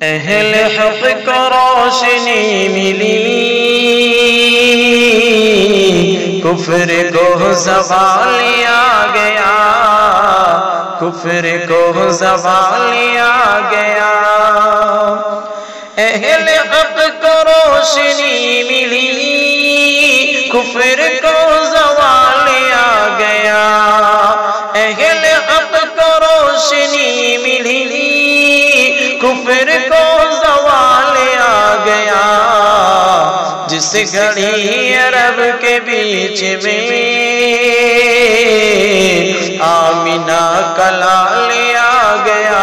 अहले हक़ को रोशनी मिली, कुफ्र को ज़वाल आ गया, कुफ्र को ज़वाल आ गया। अहले हक़ को रोशनी मिली, कुफ्र को ज़वाल आ गया। अहले हक़ को रोशनी मिली, कुफ्र को ज़वाल आ गया। जिस घड़ी अरब के बीच में आमिना का लाल आ गया,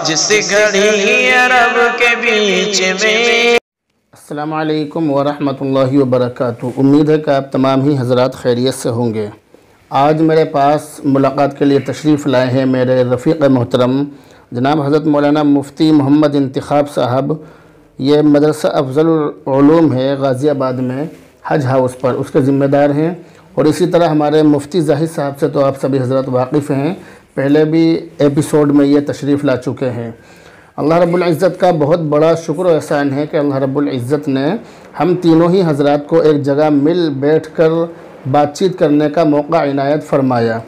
जिस घड़ी अरब के बीच में। अस्सलामु अलैकुम वरहमतुल्लाहि वबरकातुहू। उम्मीद है कि आप तमाम ही हज़रात खैरियत से होंगे। आज मेरे पास मुलाकात के लिए तशरीफ़ लाए हैं मेरे रफ़ीक़ मोहतरम जनाब हज़रत मौलाना मुफ्ती मोहम्मद इंतखाब साहब। ये मदरसा अफ़ज़लुल उलूम है गाज़ियाबाद में हज हाउस पर, उसके ज़िम्मेदार हैं। और इसी तरह हमारे मुफ्ती ज़ाहिद साहब से तो आप सभी हज़रत वाकिफ़ हैं, पहले भी एपिसोड में ये तशरीफ़ ला चुके हैं। अल्लाह रब्बुल इज़्ज़त का बहुत बड़ा शुक्र और एहसान है कि अल्लाह रब्बुल इज़्ज़त ने हम तीनों ही हज़रात को एक जगह मिल बैठ कर बातचीत करने का मौका इनायत फ़रमाया।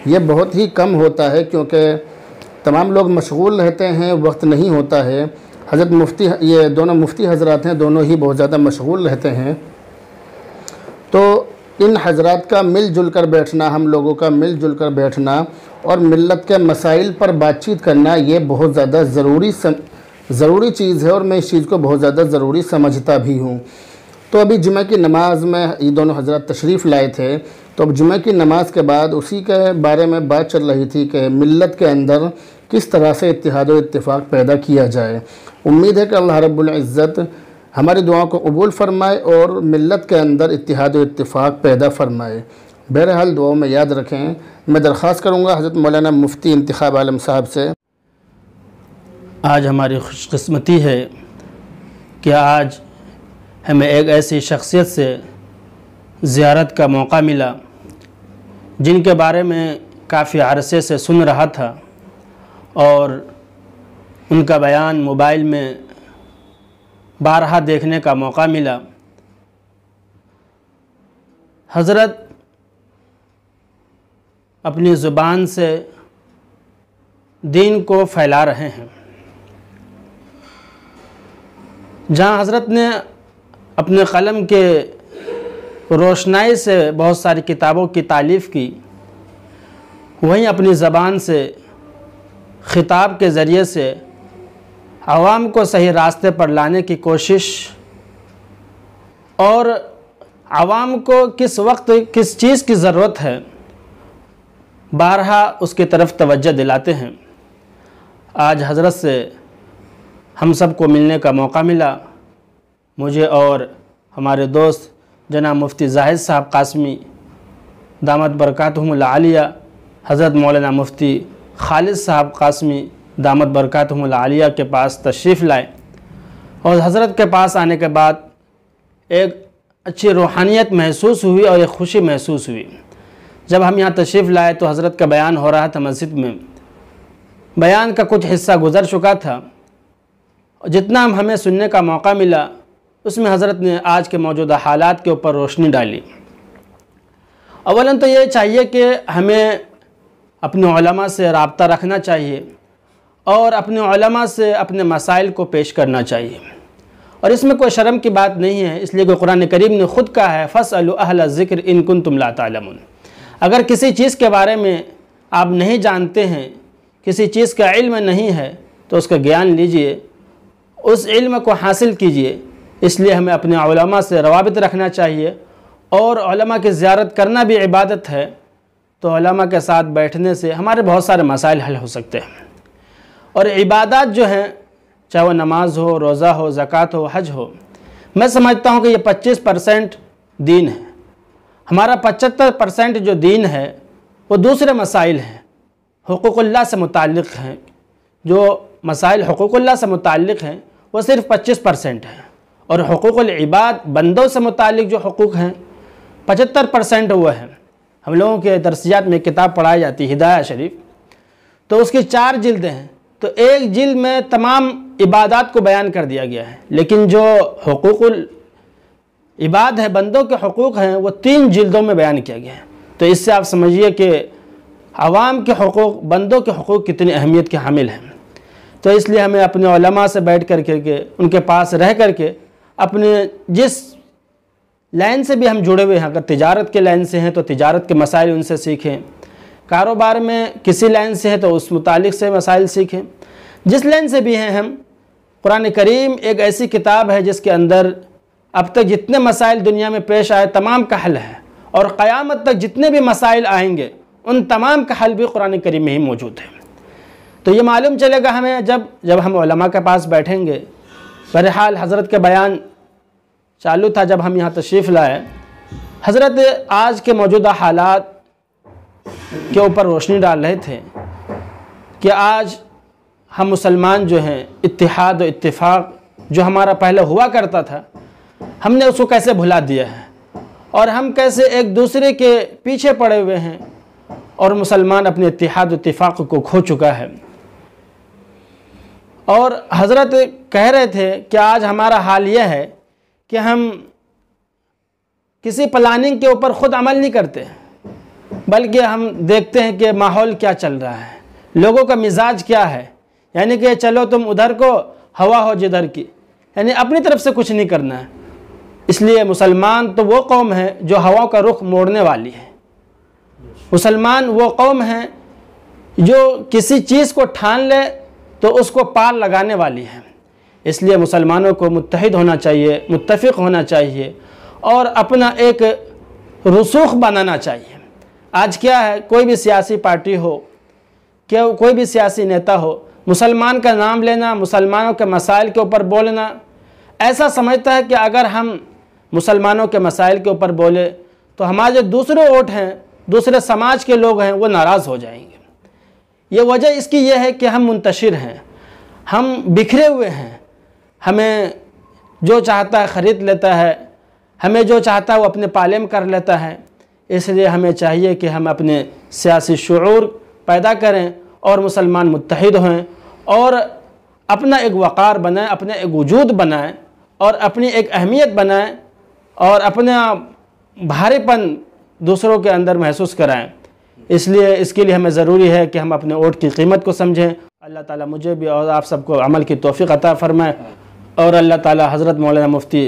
ये बहुत ही कम होता है क्योंकि तमाम लोग मशगूल रहते हैं, वक्त नहीं होता है। हज़रत मुफ्ती, ये दोनों मुफ्ती हज़रात हैं, दोनों ही बहुत ज़्यादा मशगूल रहते हैं। तो इन हज़रात का मिलजुल कर बैठना, हम लोगों का मिलजुल कर बैठना और मिल्लत के मसाइल पर बातचीत करना, ये बहुत ज़्यादा ज़रूरी चीज़ है और मैं इस चीज़ को बहुत ज़्यादा ज़रूरी समझता भी हूँ। तो अभी जुमे की नमाज़ में ये दोनों हज़रात तशरीफ़ लाए थे, तो अब जुमे की नमाज़ के बाद उसी के बारे में बात चल रही थी कि मिल्लत के अंदर किस तरह से इत्तिहाद और इत्तिफ़ाक़ पैदा किया जाए। उम्मीद है कि अल्लाह रब्बुल इज़्ज़त हमारी दुआओं को कबूल फ़रमाए और मिल्लत के अंदर इत्तिहाद और इत्तिफ़ाक़ पैदा फ़रमाए। बहरहाल दुआओं में याद रखें। मैं दरख्वास्त करूँगा हज़रत मौलाना मुफ्ती इंतखाब आलम साहब से, आज हमारी खुशकिस्मती है कि आज हमें एक ऐसी शख्सियत से ज़ियारत का मौका मिला जिनके बारे में काफ़ी अरसे से सुन रहा था और उनका बयान मोबाइल में बारहा देखने का मौका मिला। हज़रत अपनी ज़ुबान से दीन को फैला रहे हैं। जहाँ हज़रत ने अपने क़लम के रोशनाई से बहुत सारी किताबों की तालीफ़ की, वहीं अपनी ज़बान से ख़िताब के ज़रिए से आवाम को सही रास्ते पर लाने की कोशिश और आवाम को किस वक्त किस चीज़ की ज़रूरत है बारहा उसकी तरफ तवज्जो दिलाते हैं। आज हज़रत से हम सब को मिलने का मौका मिला, मुझे और हमारे दोस्त जनाब मुफ्ती ज़ाहिद साहब कासमी दामत बरकातहुमुल आलिया, हज़रत मौलाना मुफ्ती खालिद साहब कासमी दामत बरकातहुमुल आलिया के पास तशरीफ़ लाए। और हज़रत के पास आने के बाद एक अच्छी रूहानियत महसूस हुई और एक ख़ुशी महसूस हुई। जब हम यहाँ तशरीफ़ लाए तो हज़रत का बयान हो रहा था मस्जिद में, बयान का कुछ हिस्सा गुज़र चुका था। जितना हमें सुनने का मौका मिला उसमें हज़रत ने आज के मौजूदा हालात के ऊपर रोशनी डाली। अवलन तो ये चाहिए कि हमें अपने उलमा से राब्ता रखना चाहिए और अपने उलमा से अपने मसाइल को पेश करना चाहिए, और इसमें कोई शर्म की बात नहीं है, इसलिए कि कुरान करीम ने ख़ुद कहा है फ़स्अलू अहल ज़िक्र इन कुन्तुम ला तालमून। अगर किसी चीज़ के बारे में आप नहीं जानते हैं, किसी चीज़ का इल्म नहीं है, तो उसका ज्ञान लीजिए, उस इल्म को हासिल कीजिए। इसलिए हमें अपने उलमा से रवाबित रखना चाहिए और उलमा की ज़ियारत करना भी इबादत है। तो उलमा के साथ बैठने से हमारे बहुत सारे मसाइल हल हो सकते हैं। और इबादत जो हैं, चाहे वो नमाज हो, रोज़ा हो, ज़कात हो, हज हो, मैं समझता हूँ कि ये 25% दीन है। हमारा 75% जो दीन है वो दूसरे मसाइल हैं, हुकूक़ुल्लाह से मुताल्लिक़ हैं। जो मसाइल हुकूक़ुल्लाह से मुताल्लिक़ हैं वो सिर्फ 25% हैं, और हुकूक़ुल इबाद बंदों से मुताल्लिक़ जो हुकूक़ हैं 75% वो हैं। हम लोगों के दरसियात में किताब पढ़ाई जाती है हिदाया शरीफ, तो उसकी 4 जिल्दें हैं। तो एक जिल्द में तमाम इबादत को बयान कर दिया गया है, लेकिन जो हुकूकुल इबाद है, बंदों के हुकूक हैं, वो 3 जिल्दों में बयान किया गया है। तो इससे आप समझिए कि आवाम के हुकूक, बंदों के हुकूक कितनी अहमियत के हामिल हैं। तो इसलिए हमें अपने उलमा से बैठ कर के उनके पास रह कर के अपने जिस लाइन से भी हम जुड़े हुए हैं, अगर तिजारत के लाइन से हैं तो तिजारत के मसाइल उनसे सीखें, कारोबार में किसी लाइन से है तो उस मुतालिक से मसाइल सीखें। जिस लाइन से भी हैं हम, कुरान करीम एक ऐसी किताब है जिसके अंदर अब तक जितने मसाइल दुनिया में पेश आए तमाम का हल है, और क़यामत तक जितने भी मसाइल आएंगे उन तमाम का हल भी कुरान करीम में ही मौजूद है। तो ये मालूम चलेगा हमें जब हम उलमा के पास बैठेंगे। बहरहाल हज़रत के बयान चालू था जब हम यहाँ तशरीफ़ लाए। हज़रत आज के मौजूदा हालात के ऊपर रोशनी डाल रहे थे कि आज हम मुसलमान जो हैं, इत्तिहाद और इत्तिफाक जो हमारा पहले हुआ करता था, हमने उसको कैसे भुला दिया है, और हम कैसे एक दूसरे के पीछे पड़े हुए हैं, और मुसलमान अपने इत्तिहाद और इत्तिफाक को खो चुका है। और हज़रत कह रहे थे कि आज हमारा हाल यह है कि हम किसी प्लानिंग के ऊपर ख़ुद अमल नहीं करते, बल्कि हम देखते हैं कि माहौल क्या चल रहा है, लोगों का मिजाज क्या है, यानी कि चलो तुम उधर को, हवा हो जिधर की, यानी अपनी तरफ से कुछ नहीं करना है। इसलिए मुसलमान तो वो कौम है जो हवा का रुख मोड़ने वाली है। मुसलमान वो कौम है जो किसी चीज़ को ठान ले तो उसको पार लगाने वाली है। इसलिए मुसलमानों को मुत्तहिद होना चाहिए, मुत्तफ़िक़ होना चाहिए, और अपना एक रसूख बनाना चाहिए। आज क्या है, कोई भी सियासी पार्टी हो, क्या कोई भी सियासी नेता हो, मुसलमान का नाम लेना, मुसलमानों के मसाइल के ऊपर बोलना, ऐसा समझता है कि अगर हम मुसलमानों के मसाइल के ऊपर बोले तो हमारे जो दूसरे वोट हैं, दूसरे समाज के लोग हैं, वो नाराज़ हो जाएंगे। ये वजह इसकी यह है कि हम मुंतशिर हैं, हम बिखरे हुए हैं, हमें जो चाहता है ख़रीद लेता है, हमें जो चाहता है वो अपने पाले में कर लेता है। इसलिए हमें चाहिए कि हम अपने सियासी शुऊर पैदा करें और मुसलमान मुत्तहिद हों, और अपना एक वक़ार बनाएं, अपना एक वजूद बनाएं, और अपनी एक अहमियत बनाएं, और अपना भारीपन दूसरों के अंदर महसूस कराएं। इसलिए इसके लिए हमें ज़रूरी है कि हम अपने वोट की कीमत को समझें। अल्लाह ताला मुझे भी और आप सबको अमल की तौफ़ीक़ अता फ़रमाए, और अल्लाह ताला हज़रत मौलाना मुफ्ती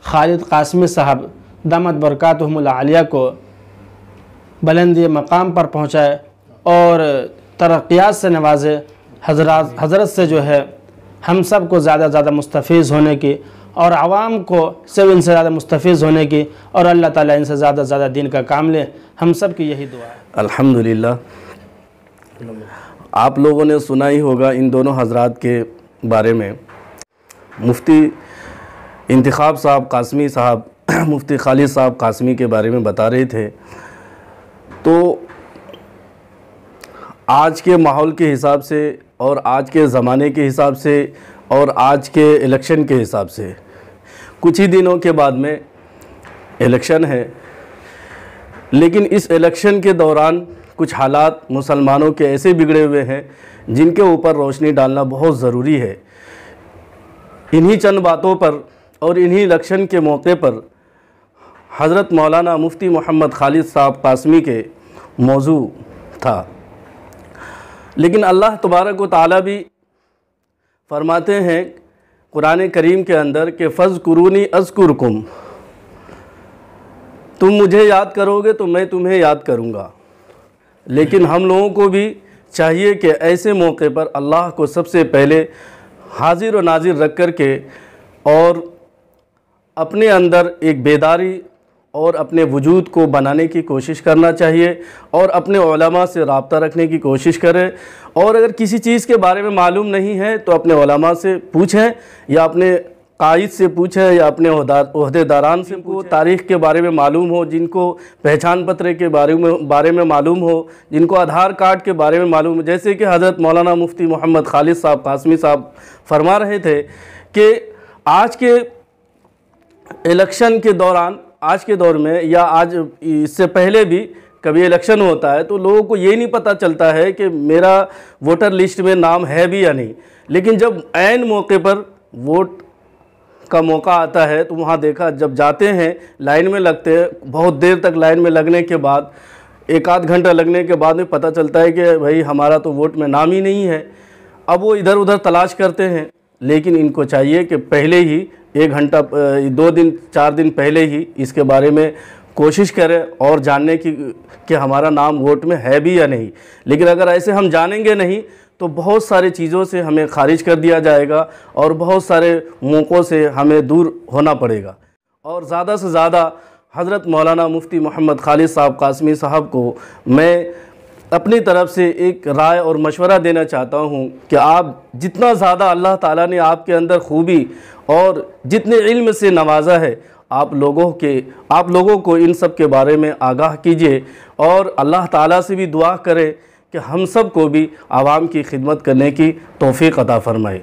खालिद कासमी साहब दामत बरकातुहुमुल आलिया को बुलंदी मकाम पर पहुँचाए और तरक्यात से नवाजे। हज़रत से जो है हम सब को ज़्यादा से ज़्यादा मुस्तफ़ीज़ होने की, और आवाम को सिर्फ इनसे ज़्यादा मुस्तफ़ीज़ होने की, और अल्लाह ताला इनसे ज़्यादा से ज़्यादा दीन का काम ले। हम सब की यही दुआ है। अल्हम्दुलिल्लाह। आप लोगों ने सुना ही होगा इन दोनों हजरात के बारे में। मुफ्ती इंतिखाब साहब कासमी साहब मुफ्ती खालिद साहब कासमी के बारे में बता रहे थे। तो आज के माहौल के हिसाब से, और आज के ज़माने के हिसाब से, और आज के इलेक्शन के हिसाब से, कुछ ही दिनों के बाद में इलेक्शन है, लेकिन इस इलेक्शन के दौरान कुछ हालात मुसलमानों के ऐसे बिगड़े हुए हैं जिनके ऊपर रोशनी डालना बहुत ज़रूरी है। इन्हीं चंद बातों पर और इन्हीं इलेक्शन के मौके पर हज़रत मौलाना मुफ्ती मोहम्मद खालिद साहब कासमी के मौजू था। लेकिन अल्लाह तबारक व तआला भी फरमाते हैं कुरान करीम के अंदर कि फ़ज़्कुरूनी अज़्कुरकुम, तुम मुझे याद करोगे तो मैं तुम्हें याद करूँगा। लेकिन हम लोगों को भी चाहिए कि ऐसे मौके पर अल्लाह को सबसे पहले हाजिर व नाजिर रख कर के, और अपने अंदर एक बेदारी और अपने वजूद को बनाने की कोशिश करना चाहिए, और अपने उलमा से रब्ता रखने की कोशिश करें। और अगर किसी चीज़ के बारे में मालूम नहीं है तो अपने उलमा से पूछें, या अपने कायद से पूछें, या अपने ओहदेदारान से पूछें। तारीख़ के बारे में मालूम हो, जिनको पहचान पत्र के बारे में मालूम हो, जिनको आधार कार्ड के बारे में मालूम हो। जैसे कि हज़रत मौलाना मुफ्ती मोहम्मद खालिद साहब कासमी साहब फरमा रहे थे कि आज के इलेक्शन के दौरान, आज के दौर में, या आज इससे पहले भी कभी इलेक्शन होता है तो लोगों को ये नहीं पता चलता है कि मेरा वोटर लिस्ट में नाम है भी या नहीं। लेकिन जब ऐन मौके पर वोट का मौका आता है तो वहाँ देखा, जब जाते हैं लाइन में लगते हैं, बहुत देर तक लाइन में लगने के बाद, एक आध घंटा लगने के बाद में पता चलता है कि भाई हमारा तो वोट में नाम ही नहीं है। अब वो इधर उधर तलाश करते हैं, लेकिन इनको चाहिए कि पहले ही 1 घंटा 2 दिन 4 दिन पहले ही इसके बारे में कोशिश करें और जानने की कि हमारा नाम वोट में है भी या नहीं। लेकिन अगर ऐसे हम जानेंगे नहीं तो बहुत सारी चीज़ों से हमें खारिज कर दिया जाएगा और बहुत सारे मौक़ों से हमें दूर होना पड़ेगा। और ज़्यादा से ज़्यादा हज़रत मौलाना मुफ्ती मोहम्मद खालिद साहब कासमी साहब को मैं अपनी तरफ से एक राय और मशवरा देना चाहता हूँ कि आप जितना ज़्यादा अल्लाह ताला ने आपके अंदर खूबी और जितने इल्म से नवाजा है, आप लोगों को इन सब के बारे में आगाह कीजिए और अल्लाह ताला से भी दुआ करें कि हम सब को भी आवाम की खिदमत करने की तौफीक अता फरमाए।